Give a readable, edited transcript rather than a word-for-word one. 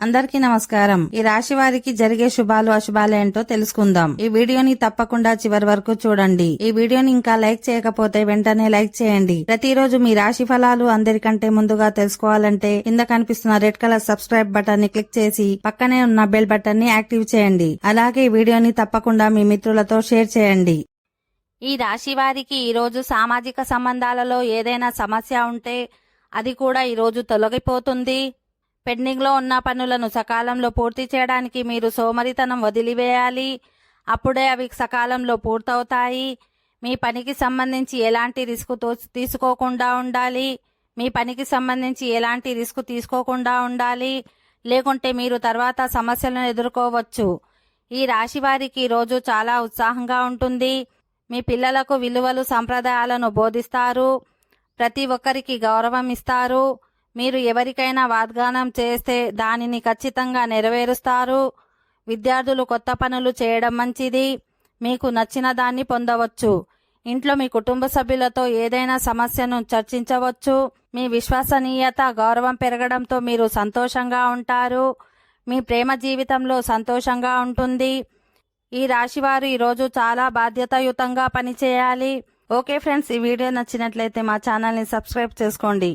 అందరికీ నమస్కారం. ఈ రాశి వారికి జరిగే శుభాలు అశుభాలు ఏంటో తెలుసుకుందాం. ఈ వీడియోని తప్పకుండా చివరి వరకు చూడండి. ఈ వీడియోని ఇంకా లైక్ చేయకపోతే వెంటనే లైక్ చేయండి. ప్రతిరోజు మీ రాశి ఫలాలు అందరికంటే ముందుగా తెలుసుకోవాలంటే కింద కనిపిస్తున్న రెడ్ కలర్ సబ్స్క్రైబ్ బటన్ ని క్లిక్ చేసి పక్కనే ఉన్న బెల్ బటన్ ని యాక్టివ్ చేయండి. అలాగే ఈ వీడియోని తప్పకుండా మీ మిత్రులతో షేర్ చేయండి. ఈ రాశి వారికి ఈరోజు సామాజిక సంబంధాలలో ఏదైనా సమస్య ఉంటే అది కూడా ఈరోజు తొలగిపోతుంది. పెండింగ్లో ఉన్న పనులను సకాలంలో పూర్తి చేయడానికి మీరు సోమరితనం వదిలివేయాలి. అప్పుడే అవి సకాలంలో పూర్తవుతాయి. మీ పనికి సంబంధించి ఎలాంటి రిస్క్ తీసుకోకుండా ఉండాలి. లేకుంటే మీరు తర్వాత సమస్యలను ఎదుర్కోవచ్చు. ఈ రాశి వారికి ఈరోజు చాలా ఉత్సాహంగా ఉంటుంది. మీ పిల్లలకు విలువలు సంప్రదాయాలను బోధిస్తారు. ప్రతి ఒక్కరికి గౌరవం ఇస్తారు. మీరు ఎవరికైనా వాగ్దానం చేస్తే దానిని ఖచ్చితంగా నెరవేరుస్తారు. విద్యార్థులు కొత్త పనులు చేయడం మంచిది. మీకు నచ్చిన దాన్ని పొందవచ్చు. ఇంట్లో మీ కుటుంబ సభ్యులతో ఏదైనా సమస్యను చర్చించవచ్చు. మీ విశ్వసనీయత గౌరవం పెరగడంతో మీరు సంతోషంగా ఉంటారు. మీ ప్రేమ జీవితంలో సంతోషంగా ఉంటుంది. ఈ రాశివారు ఈరోజు చాలా బాధ్యతాయుతంగా పనిచేయాలి. ఓకే ఫ్రెండ్స్, ఈ వీడియో నచ్చినట్లయితే మా ఛానల్ని సబ్స్క్రైబ్ చేసుకోండి.